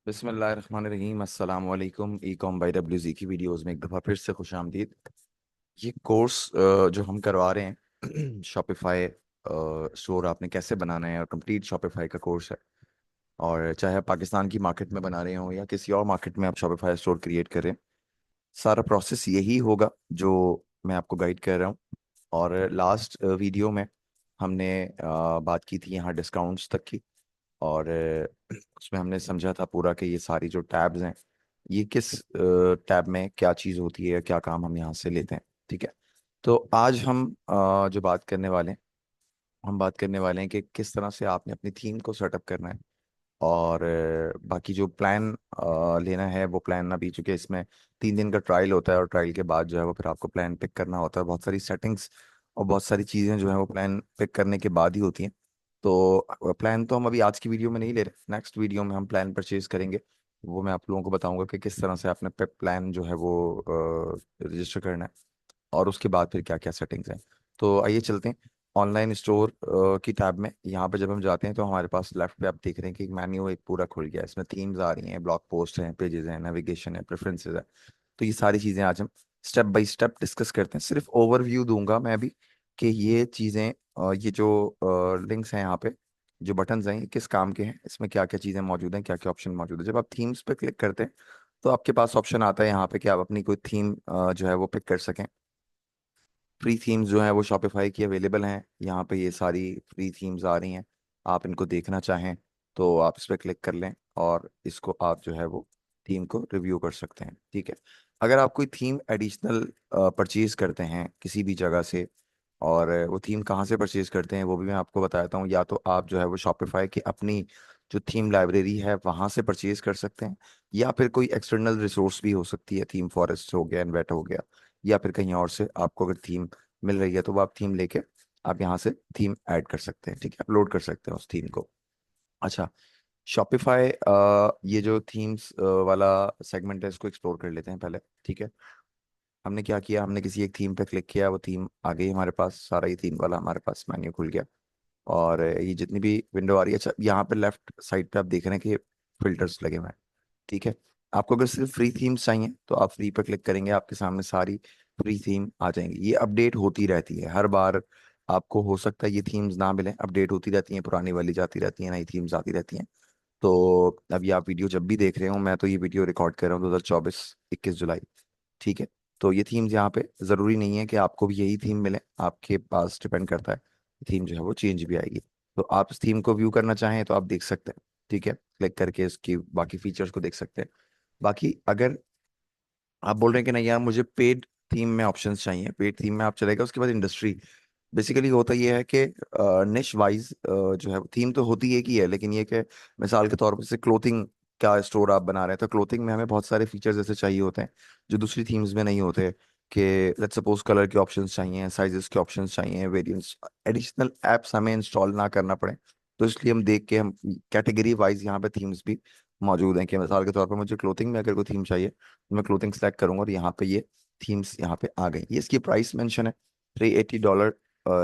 बिस्मिल्लाहिर्रहमानिर्रहीम अस्सलाम वालेकुम। ई कॉम बाई डब्ल्यू की वीडियोस में एक दफ़ा फिर से खुश आमदीद। ये कोर्स जो हम करवा रहे हैं शॉपिफाई स्टोर आपने कैसे बनाना है, और कंप्लीट शॉपिफाई का कोर्स है। और चाहे आप पाकिस्तान की मार्केट में बना रहे हो या किसी और मार्केट में आप शॉपिफाई स्टोर क्रिएट करें, सारा प्रोसेस यही होगा जो मैं आपको गाइड कर रहा हूँ। और लास्ट वीडियो में हमने बात की थी यहाँ डिस्काउंट्स तक की। और उसमें हमने समझा था पूरा कि ये सारी जो टैब्स हैं, ये किस टैब में क्या चीज़ होती है, क्या काम हम यहाँ से लेते हैं। ठीक है। तो आज हम जो बात करने वाले हैं, हम बात करने वाले हैं कि किस तरह से आपने अपनी थीम को सेटअप करना है। और बाकी जो प्लान लेना है, वो प्लान अभी चूंकि इसमें 3 दिन का ट्रायल होता है, और ट्रायल के बाद जो है वो फिर आपको प्लान पिक करना होता है। बहुत सारी सेटिंग्स और बहुत सारी चीज़ें जो है वो प्लान पिक करने के बाद ही होती हैं। तो प्लान तो हम अभी आज की वीडियो में नहीं ले रहे, नेक्स्ट वीडियो में हम प्लान परचेज करेंगे। वो मैं आप लोगों को बताऊंगा कि किस तरह से आपने प्लान जो है वो रजिस्टर करना है, और उसके बाद फिर क्या क्या सेटिंग्स हैं। तो आइए चलते हैं ऑनलाइन स्टोर की टैब में। यहाँ पे जब हम जाते हैं तो हमारे पास लेफ्ट पे आप देख रहे हैं कि एक मेन्यू एक पूरा खुल गया है। इसमें थीम्स आ रही हैं, ब्लॉग पोस्ट हैं, पेजेस हैं, नेविगेशन है, प्रेफरेंसेस है। तो ये सारी चीज़ें आज हम स्टेप बाय स्टेप डिस्कस करते हैं। सिर्फ ओवरव्यू दूंगा मैं भी कि ये चीज़ें, ये जो लिंक्स हैं यहाँ पे, जो बटन्स हैं, ये किस काम के हैं, इसमें क्या क्या चीज़ें मौजूद हैं, क्या क्या ऑप्शन मौजूद है। जब आप थीम्स पे क्लिक करते हैं तो आपके पास ऑप्शन आता है यहाँ पे कि आप अपनी कोई थीम जो है वो पिक कर सकें। फ्री थीम्स जो हैं वो शॉपिफाई की अवेलेबल हैं। यहाँ पे ये सारी फ्री थीम्स आ रही हैं। आप इनको देखना चाहें तो आप इस पर क्लिक कर लें, और इसको आप जो है वो थीम को रिव्यू कर सकते हैं। ठीक है। अगर आप कोई थीम एडिशनल परचेज करते हैं किसी भी जगह से, और वो थीम कहाँ से परचेज करते हैं वो भी मैं आपको बताता हूँ। या तो आप जो है वो शॉपिफाई की अपनी जो थीम लाइब्रेरी है वहाँ से परचेज कर सकते हैं, या फिर कोई एक्सटर्नल रिसोर्स भी हो सकती है, थीम फॉरेस्ट हो गया, इन्वेट हो गया, या फिर कहीं और से आपको अगर थीम मिल रही है तो वो आप थीम लेके आप यहाँ से थीम ऐड कर सकते हैं। ठीक है, अपलोड कर सकते हैं उस थीम को। अच्छा, शॉपिफाई ये जो थीम्स वाला सेगमेंट है, इसको एक्सप्लोर कर लेते हैं पहले। ठीक है। हमने क्या किया, हमने किसी एक थीम पे क्लिक किया, वो थीम आ गई हमारे पास, सारा ये थीम वाला हमारे पास मेन्यू खुल गया। और ये जितनी भी विंडो आ रही है, अच्छा यहाँ पे लेफ्ट साइड पे आप देख रहे हैं कि फिल्टर्स लगे हुए हैं। ठीक है। आपको अगर सिर्फ फ्री थीम्स चाहिए तो आप फ्री पर क्लिक करेंगे, आपके सामने सारी फ्री थीम आ जाएंगी। ये अपडेट होती रहती है हर बार। आपको हो सकता है ये थीम्स ना मिले, अपडेट होती रहती हैं, पुरानी वाली जाती रहती हैं, नई थीम्स आती रहती हैं। तो अभी आप वीडियो जब भी देख रहे हो, मैं तो ये वीडियो रिकॉर्ड कर रहा हूँ 2024 21 जुलाई। ठीक है। तो ये थीम्स यहाँ पे ज़रूरी नहीं है कि आपको भी यही थीम मिले, आपके पास डिपेंड करता है। थीम जो है वो चेंज भी आएगी। तो आप इस थीम को व्यू करना चाहें तो आप देख सकते हैं। ठीक है, क्लिक करके इसकी बाकी फीचर्स को देख सकते हैं। बाकी अगर आप बोल रहे हैं कि नहीं यार मुझे पेड थीम में ऑप्शंस चाहिए, पेड थीम में आप चलेगा, उसके बाद इंडस्ट्री। बेसिकली होता ये है कि निश वाइज जो है थीम तो होती एक ही है, लेकिन ये कि मिसाल के तौर पर जैसे क्लोथिंग का स्टोर आप बना रहे हैं तो क्लोथिंग में हमें बहुत सारे फीचर्स ऐसे चाहिए होते हैं जो दूसरी थीम्स में नहीं होते। कि लेट्स सपोज कलर के ऑप्शंस चाहिए, साइजेस के ऑप्शंस चाहिए, वेरिएंट्स, एडिशनल एप्स हमें इंस्टॉल ना करना पड़े। तो इसलिए हम देख के हम कैटेगरी वाइज यहाँ पे थीम्स भी मौजूद हैं। कि मिसाल के तौर पर मुझे क्लोथिंग में अगर कोई थीम चाहिए तो मैं क्लोथिंग सेलेक्ट करूंगा, और यहाँ पे ये थीम्स यहाँ पे आ गई। ये इसकी प्राइस मेंशन है $380।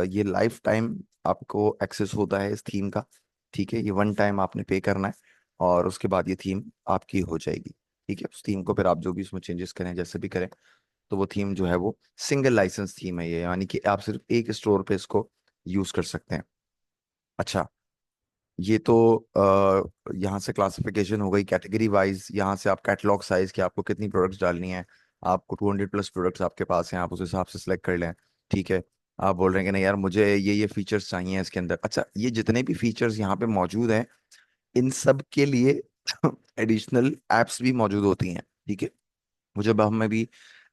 ये लाइफ टाइम आपको एक्सेस होता है इस थीम का। ठीक है, ये वन टाइम आपने पे करना है, और उसके बाद ये थीम आपकी हो जाएगी। ठीक है, उस थीम को फिर आप जो भी उसमें चेंजेस करें, जैसे भी करें, तो वो थीम जो है वो सिंगल लाइसेंस थीम है ये, यानी कि आप सिर्फ एक स्टोर पे इसको यूज कर सकते हैं। अच्छा, ये तो यहाँ से क्लासिफिकेशन हो गई कैटेगरी वाइज। यहाँ से आप कैटलॉग साइज कि आपको कितनी प्रोडक्ट्स डालनी है। आपको 200+ प्रोडक्ट्स आपके पास हैं, आप उस हिसाब से सिलेक्ट कर लें। ठीक है। आप बोल रहे हैं कि नहीं यार मुझे ये फीचर्स चाहिए इसके अंदर। अच्छा, ये जितने भी फीचर्स यहाँ पे मौजूद हैं, इन सब के लिए एडिशनल एप्स भी मौजूद होती हैं। ठीक है। वो जब हम भी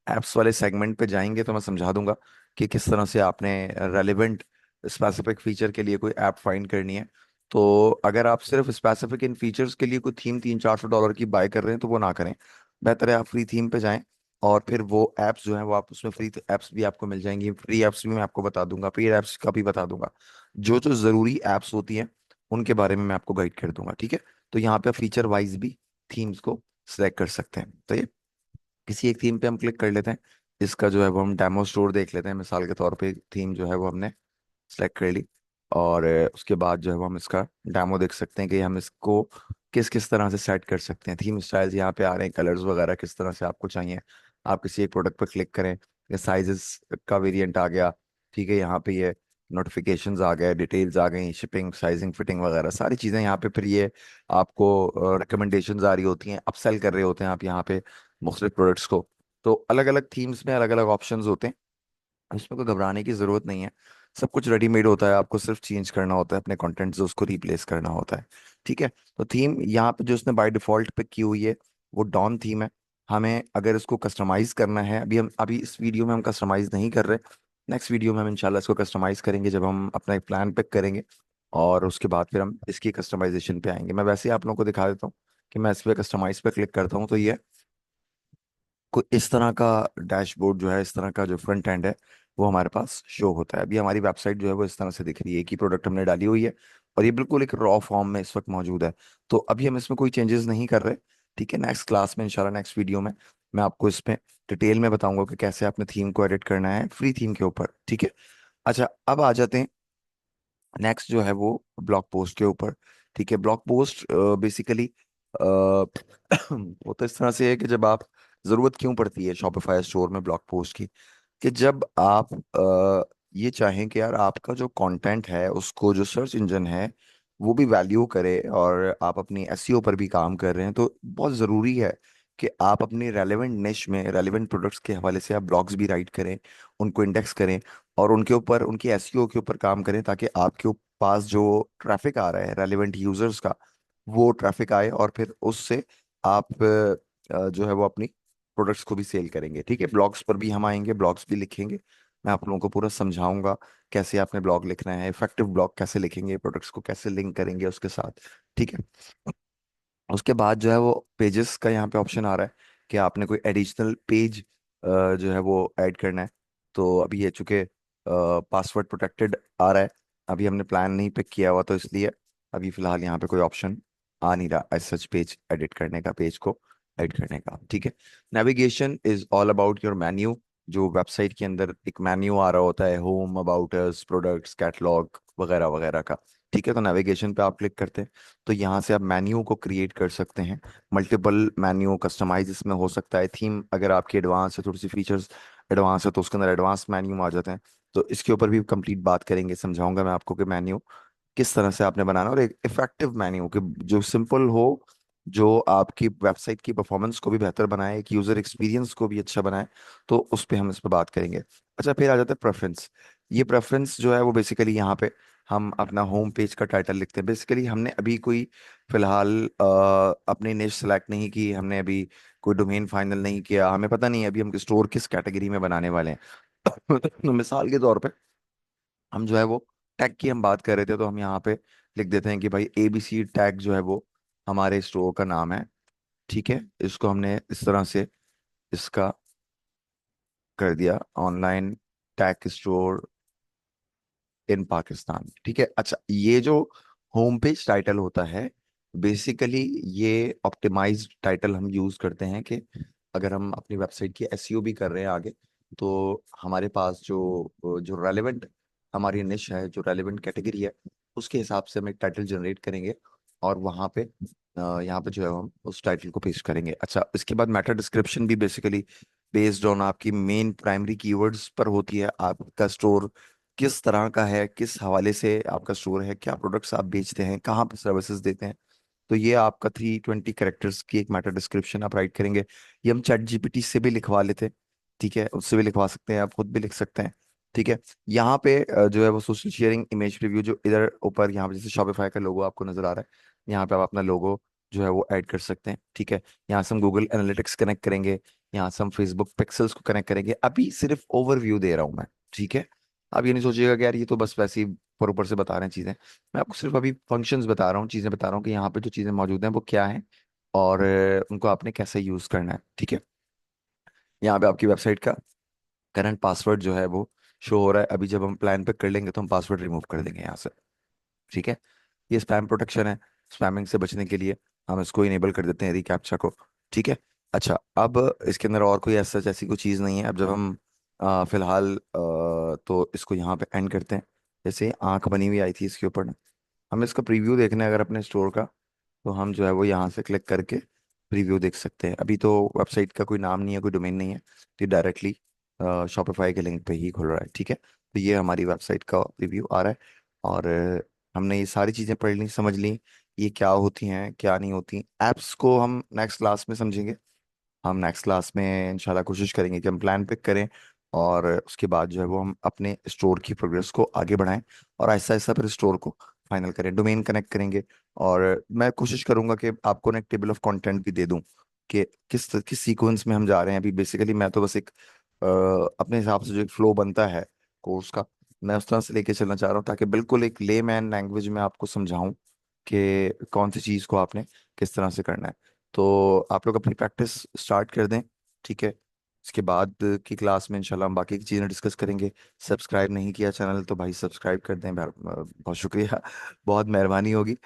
एप्स वाले सेगमेंट पे जाएंगे तो मैं समझा दूंगा कि किस तरह से आपने रेलिवेंट स्पेसिफिक फीचर के लिए कोई ऐप फाइंड करनी है। तो अगर आप सिर्फ स्पेसिफिक इन फीचर्स के लिए कोई थीम $300-400 की बाय कर रहे हैं तो वो ना करें। बेहतर है आप फ्री थीम पे जाएं, और फिर वो एप्स जो हैं वो आप उसमें फ्री एप्स भी आपको मिल जाएंगी। फ्री एप्स भी मैं आपको बता दूंगा, पेड एप्स का भी बता दूंगा। जो जो ज़रूरी एप्स होती हैं उनके बारे में मैं आपको गाइड कर दूंगा। ठीक है। तो यहाँ पे फीचर वाइज भी थीम्स को सिलेक्ट कर सकते हैं। तो ये किसी एक थीम पे हम क्लिक कर लेते हैं। इसका जो है वो हम डेमो स्टोर देख लेते हैं। मिसाल के तौर पे थीम जो है वो हमने सेलेक्ट कर ली, और उसके बाद जो है वो हम इसका डेमो देख सकते हैं कि हम इसको किस किस तरह से सेट कर सकते हैं। थीम स्टाइल्स यहाँ पे आ रहे हैं, कलर्स वगैरह किस तरह से आपको चाहिए। आप किसी एक प्रोडक्ट पर क्लिक करें, ये साइजेस का वेरिएंट आ गया, ठीक है, यहाँ पे ये नोटिफिकेशंस आ गए, डिटेल्स आ गई, शिपिंग, साइजिंग, फिटिंग वगैरह सारी चीज़ें यहाँ पे। फिर ये आपको रिकमेंडेशंस आ रही होती हैं, अपसेल कर रहे होते हैं आप यहाँ पे मुख्तलिफ प्रोडक्ट्स को। तो अलग अलग थीम्स में अलग अलग ऑप्शंस होते हैं, इसमें कोई घबराने की ज़रूरत नहीं है। सब कुछ रेडीमेड होता है, आपको सिर्फ चेंज करना होता है अपने कंटेंट से, उसको रिप्लेस करना होता है, ठीक है। तो थीम यहाँ पे जो उसने बाय डिफ़ॉल्ट पिक की हुई है वो डॉन थीम है। हमें अगर इसको कस्टमाइज करना है, अभी इस वीडियो में हम कस्टमाइज नहीं कर रहे। नेक्स्ट वीडियो में हम इंशाल्लाह इसको कस्टमाइज करेंगे जब हम अपना एक प्लान पिक करेंगे, और उसके बाद फिर हम इसकी कस्टमाइजेशन पे आएंगे। मैं वैसे ही आप लोगों को दिखा देता हूँ कि मैं इस पे कस्टमाइज पे क्लिक करता हूँ तो ये कोई इस तरह का डैशबोर्ड जो है, इस तरह का जो फ्रंट एंड है वो हमारे पास शो होता है। अभी हमारी वेबसाइट जो है वो इस तरह से दिख रही है, एक ही प्रोडक्ट हमने डाली हुई है और ये बिल्कुल एक रॉ फॉर्म में इस वक्त मौजूद है। तो अभी हम इसमें कोई चेंजेस नहीं कर रहे, ठीक है। नेक्स्ट क्लास में इंशाल्लाह, नेक्स्ट वीडियो में मैं आपको इसमें डिटेल में बताऊंगा कि कैसे आपने थीम को एडिट करना है फ्री थीम के ऊपर, ठीक है। अच्छा, अब आ जाते हैं नेक्स्ट जो है वो ब्लॉग पोस्ट के ऊपर, ठीक है। ब्लॉग पोस्ट बेसिकली वो तो इस तरह से है कि जब आप, जरूरत क्यों पड़ती है शॉपिफाई स्टोर में ब्लॉग पोस्ट की, कि जब आप ये चाहें कि यार आपका जो कंटेंट है उसको जो सर्च इंजन है वो भी वैल्यू करे, और आप अपनी एसईओ पर भी काम कर रहे हैं, तो बहुत ज़रूरी है कि आप अपनी रेलेवेंट निश में रेलेवेंट प्रोडक्ट्स के हवाले से आप ब्लॉग्स भी राइट करें, उनको इंडेक्स करें, और उनके ऊपर, उनकी एसईओ के ऊपर काम करें, ताकि आपके पास जो ट्रैफिक आ रहा है रेलेवेंट यूजर्स का, वो ट्रैफिक आए, और फिर उससे आप जो है वो अपनी प्रोडक्ट्स को भी सेल करेंगे, ठीक है। ब्लॉग्स पर भी हम आएंगे, ब्लॉग्स भी लिखेंगे, मैं आप लोगों को पूरा समझाऊंगा कैसे आपने ब्लॉग लिखना है, इफेक्टिव ब्लॉग कैसे लिखेंगे, प्रोडक्ट्स को कैसे लिंक करेंगे उसके साथ, ठीक है। उसके बाद जो है वो पेजेस का यहाँ पे ऑप्शन आ रहा है कि आपने कोई एडिशनल पेज जो है वो ऐड करना है। तो अभी ये चूंकि पासवर्ड प्रोटेक्टेड आ रहा है, अभी हमने प्लान नहीं पिक किया हुआ, तो इसलिए अभी फिलहाल यहाँ पे कोई ऑप्शन आ नहीं रहा एज सच पेज एडिट करने का, पेज को एडिट करने का, ठीक है। Navigation is all about your menu. जो वेबसाइट के अंदर एक मेन्यू आ रहा होता है, home, about us, products, catalogue वगैरह वगैरह का, ठीक है। तो नेविगेशन पे आप क्लिक करते हैं तो यहाँ से आप मेन्यू को क्रिएट कर सकते हैं, मल्टीपल मेन्यू कस्टमाइज इसमें हो सकता है। थीम अगर आपकी एडवांस है, थोड़ी सी फीचर्स एडवांस है, तो उसके अंदर एडवांस मेन्यू आ जाते हैं। तो इसके ऊपर भी कंप्लीट बात करेंगे, समझाऊंगा मैं आपको कि मेन्यू किस तरह से आपने बनाना, और एक इफेक्टिव मेन्यू कि जो सिंपल हो, जो आपकी वेबसाइट की परफॉर्मेंस को भी बेहतर बनाए, एक यूजर एक्सपीरियंस को भी अच्छा बनाए। तो उस पे हम इस पे बात करेंगे। अच्छा, फिर आ जाता है प्रेफरेंस। ये प्रेफरेंस जो है वो बेसिकली यहाँ पे हम अपना होम पेज का टाइटल लिखते हैं। बेसिकली हमने अभी कोई फिलहाल अपनी निश सेलेक्ट नहीं की, हमने अभी कोई डोमेन फाइनल नहीं किया, हमें पता नहीं है अभी हम स्टोर किस कैटेगरी में बनाने वाले हैं। तो मिसाल के तौर पे हम जो है वो टैग की हम बात कर रहे थे, तो हम यहाँ पे लिख देते हैं कि भाई एबीसी टैग जो है वो हमारे स्टोर का नाम है, ठीक है। इसको हमने इस तरह से इसका कर दिया, online tag store in Pakistan, ठीक है। अच्छा, ये जो होम पेज टाइटल होता है, बेसिकली ये ऑप्टिमाइज्ड टाइटल हम यूज करते हैं कि अगर हम अपनी वेबसाइट की एसईओ भी कर रहे हैं आगे, तो हमारे पास जो जो रेलेवेंट हमारी निश है, जो रेलेवेंट कैटेगरी है, उसके हिसाब से हम एक टाइटल जनरेट करेंगे, और वहाँ पे यहाँ पे जो है हम उस टाइटल को पेश करेंगे। अच्छा, इसके बाद मैटर डिस्क्रिप्शन भी बेसिकली बेस्ड ऑन आपकी मेन प्राइमरी कीवर्ड्स पर होती है। आपका स्टोर किस तरह का है, किस हवाले से आपका स्टोर है, क्या प्रोडक्ट्स आप बेचते हैं, कहाँ पे सर्विसेज देते हैं, तो ये आपका 320 कैरेक्टर्स की एक मैटर डिस्क्रिप्शन आप राइट करेंगे। ये हम चैट जीपीटी से भी लिखवा लेते हैं, ठीक है, उससे भी लिखवा सकते हैं, आप खुद भी लिख सकते हैं, ठीक है। यहाँ पे जो है वो सोशल शेयरिंग, इमेज प्रीव्यू, जो इधर ऊपर यहाँ पे जैसे शॉपिफाई का लोगो आपको नजर आ रहा है, यहाँ पे आप अपना लोगो जो है वो ऐड कर सकते हैं, ठीक है। यहाँ से हम गूगल एनालिटिक्स कनेक्ट करेंगे, यहाँ से हम फेसबुक पिक्सल्स को कनेक्ट करेंगे। अभी सिर्फ ओवरव्यू दे रहा हूँ मैं, ठीक है। आप ये नहीं सोचिएगा कि यार ये तो बस वैसे ही ऊपर ऊपर से बता रहे हैं चीजें। मैं आपको सिर्फ अभी फंक्शंस बता रहा हूँ, चीजें बता रहा हूँ कि यहाँ पे जो चीजें मौजूद हैं वो क्या हैं, और उनको आपने कैसे यूज करना है, ठीक है। यहाँ पे आपकी वेबसाइट का करंट पासवर्ड जो है वो शो हो रहा है। अभी जब हम प्लान पे कर लेंगे तो हम पासवर्ड रिमूव कर देंगे यहाँ से, ठीक है। ये स्पैम प्रोटेक्शन है, स्पैमिंग से बचने के लिए हम इसको इनेबल कर देते हैं रिकैप्चा को, ठीक है। अच्छा, अब इसके अंदर और कोई ऐसा जैसी कोई चीज़ नहीं है। अब जब हम फिलहाल तो इसको यहाँ पे एंड करते हैं। जैसे आंख बनी हुई आई थी इसके ऊपर ना, हमें इसका प्रीव्यू देखना है अगर अपने स्टोर का, तो हम जो है वो यहाँ से क्लिक करके प्रीव्यू देख सकते हैं। अभी तो वेबसाइट का कोई नाम नहीं है, कोई डोमेन नहीं है, तो डायरेक्टली शॉपिफाई के लिंक पे ही खुल रहा है। ठीक है, तो ये हमारी वेबसाइट का रिव्यू आ रहा है। और हमने ये सारी चीज़ें पढ़ ली, समझ ली, ये क्या होती हैं क्या नहीं होती। ऐप्स को हम नेक्स्ट क्लास में समझेंगे। हम नेक्स्ट क्लास में इंशाल्लाह कोशिश करेंगे कि हम प्लान पिक करें, और उसके बाद जो है वो हम अपने स्टोर की प्रोग्रेस को आगे बढ़ाएं, और ऐसा ऐसा फिर स्टोर को फाइनल करें, डोमेन कनेक्ट करेंगे। और मैं कोशिश करूंगा कि आपको ना एक टेबल ऑफ कंटेंट भी दे दूं कि किस किस सीक्वेंस में हम जा रहे हैं। अभी बेसिकली मैं तो बस एक अपने हिसाब से जो एक फ्लो बनता है कोर्स का, मैं उस तरह से लेके चलना चाह रहा हूँ, ताकि बिल्कुल एक लेमैन लैंग्वेज में आपको समझाऊं कि कौन सी चीज़ को आपने किस तरह से करना है। तो आप लोग अपनी प्रैक्टिस स्टार्ट कर दें। ठीक है, इसके बाद की क्लास में इंशाल्लाह हम बाकी की चीज़ें डिस्कस करेंगे। सब्सक्राइब नहीं किया चैनल तो भाई सब्सक्राइब कर दें, बहुत शुक्रिया, बहुत मेहरबानी होगी।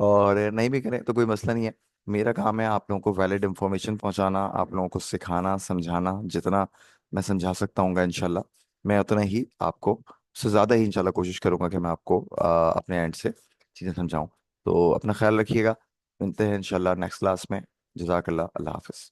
और नहीं भी करें तो कोई मसला नहीं है। मेरा काम है आप लोगों को वैलिड इंफॉर्मेशन पहुंचाना, आप लोगों को सिखाना समझाना। जितना मैं समझा सकता हूँ इंशाल्लाह, मैं उतना ही आपको, उससे ज़्यादा ही इंशाल्लाह कोशिश करूंगा कि मैं आपको अपने एंड से चीज़ें समझाऊं। तो अपना ख्याल रखिएगा, मिलते हैं इंशाल्लाह नेक्स्ट क्लास में। जज़ाकल्लाह, अल्लाह हाफिज़।